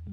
A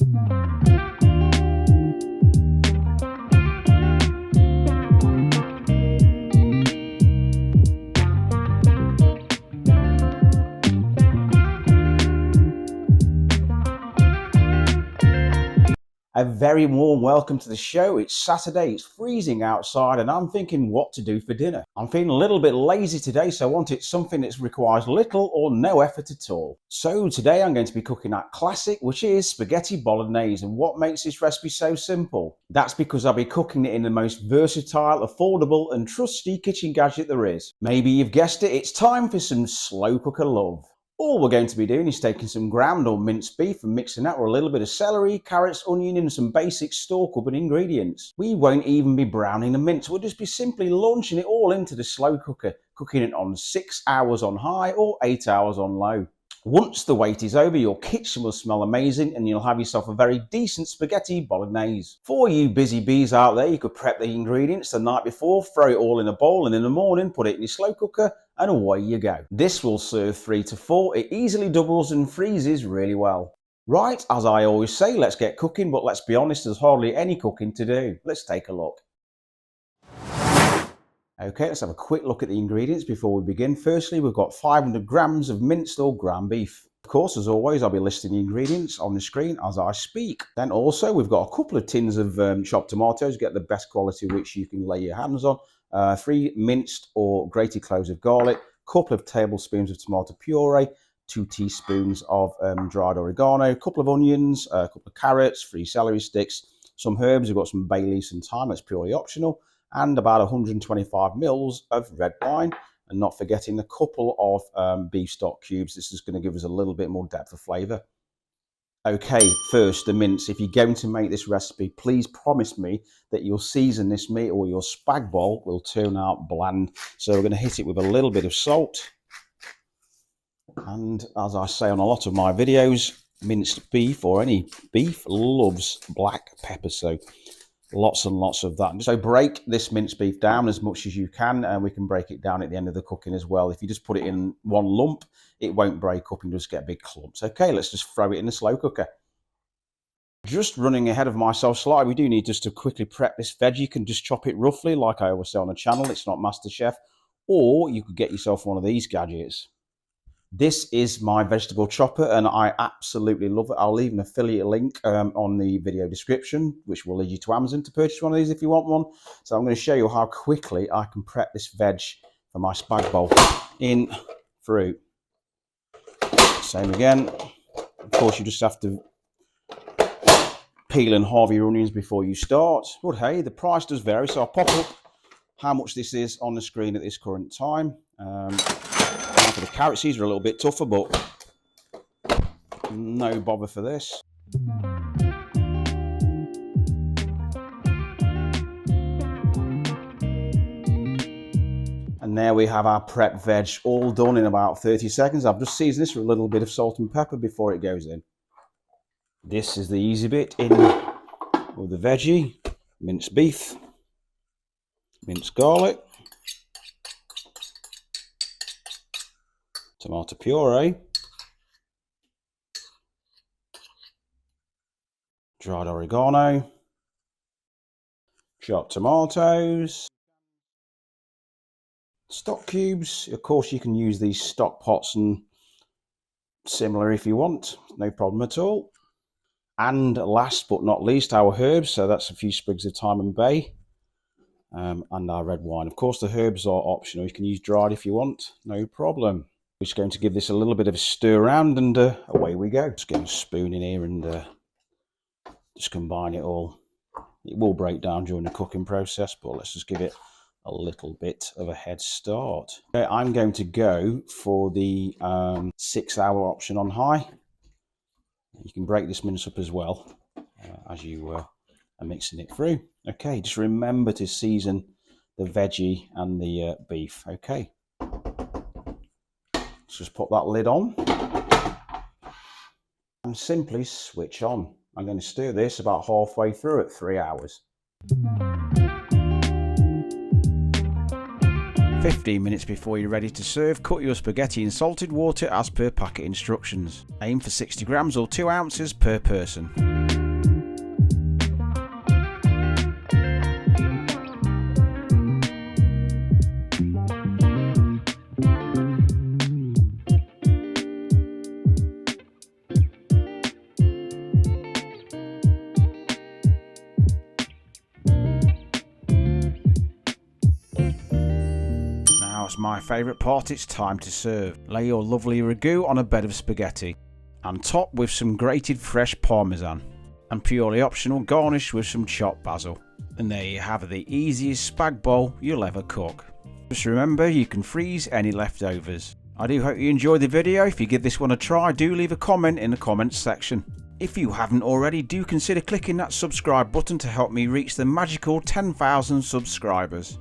very warm welcome to the show. It's Saturday, it's freezing outside, and I'm thinking what to do for dinner. I'm feeling a little bit lazy today, so I wanted something that requires little or no effort at all. So today I'm going to be cooking that classic, which is spaghetti bolognese. And what makes this recipe so simple? That's because I'll be cooking it in the most versatile, affordable and trusty kitchen gadget there is. Maybe you've guessed it, it's time for some slow cooker love. All we're going to be doing is taking some ground or minced beef and mixing that with a little bit of celery, carrots, onion and some basic store cupboard ingredients. We won't even be browning the mince, we'll just be simply launching it all into the slow cooker, cooking it on 6 hours on high or 8 hours on low. Once the wait is over, your kitchen will smell amazing and you'll have yourself a very decent spaghetti bolognese. For you busy bees out there, you could prep the ingredients the night before, throw it all in a bowl and in the morning put it in your slow cooker and away you go. This will serve 3 to 4, it easily doubles and freezes really well. Right, as I always say, let's get cooking, but let's be honest, there's hardly any cooking to do. Let's take a look. Okay, let's have a quick look at the ingredients before we begin. Firstly, we've got 500 grams of minced or ground beef. Of course, as always, I'll be listing the ingredients on the screen as I speak. Then also, we've got a couple of tins of chopped tomatoes, get the best quality which you can lay your hands on. 3 minced or grated cloves of garlic, a couple of tablespoons of tomato puree, 2 teaspoons of dried oregano, a couple of onions, a couple of carrots, 3 celery sticks, some herbs. We've got some bay leaves and thyme, that's purely optional, and about 125 mils of red wine, and not forgetting a couple of beef stock cubes. This is going to give us a little bit more depth of flavour. Okay, first the mince. If you're going to make this recipe, please promise me that you'll season this meat or your spag bol will turn out bland. So we're going to hit it with a little bit of salt. And as I say on a lot of my videos, minced beef or any beef loves black pepper. So lots and lots of that. So break this minced beef down as much as you can, and we can break it down at the end of the cooking as well. If you just put it in one lump, it won't break up and just get big clumps. Okay, let's just throw it in the slow cooker. Just running ahead of myself slightly, we do need just to quickly prep this veg. You can just chop it roughly, like I always say on the channel. It's not MasterChef, or you could get yourself one of these gadgets. This is my vegetable chopper and I absolutely love it. I'll leave an affiliate link on the video description, which will lead you to Amazon to purchase one of these if you want one. So I'm going to show you how quickly I can prep this veg for my spag bol. In, through. Same again. Of course, you just have to peel and halve your onions before you start. But hey, the price does vary, so I'll pop up how much this is on the screen at this current time. For the carrots, these are a little bit tougher, but no bother for this. And there we have our prep veg all done in about 30 seconds. I've just seasoned this with a little bit of salt and pepper before it goes in. This is the easy bit, in with the veggie, minced beef, minced garlic, tomato puree, dried oregano, chopped tomatoes, stock cubes. Of course, you can use these stock pots and similar if you want, no problem at all. And last but not least, our herbs. So that's a few sprigs of thyme and bay, and our red wine. Of course, the herbs are optional. You can use dried if you want, no problem. We're just going to give this a little bit of a stir around and away we go. Just get a spoon in here and just combine it all. It will break down during the cooking process, but let's just give it a little bit of a head start. Okay, I'm going to go for the 6 hour option on high. You can break this mince up as well as you are mixing it through. Okay, just remember to season the veggie and the beef. Okay. Just put that lid on and simply switch on. I'm going to stir this about halfway through at 3 hours. 15 minutes before you're ready to serve, cut your spaghetti in salted water as per packet instructions. Aim for 60 grams or 2 ounces per person. that's my favourite part, it's time to serve. Lay your lovely ragu on a bed of spaghetti and top with some grated fresh parmesan. And purely optional, garnish with some chopped basil. And there you have the easiest spag bowl you'll ever cook. Just remember, you can freeze any leftovers. I do hope you enjoyed the video. If you give this one a try, do leave a comment in the comments section. If you haven't already, do consider clicking that subscribe button to help me reach the magical 10,000 subscribers.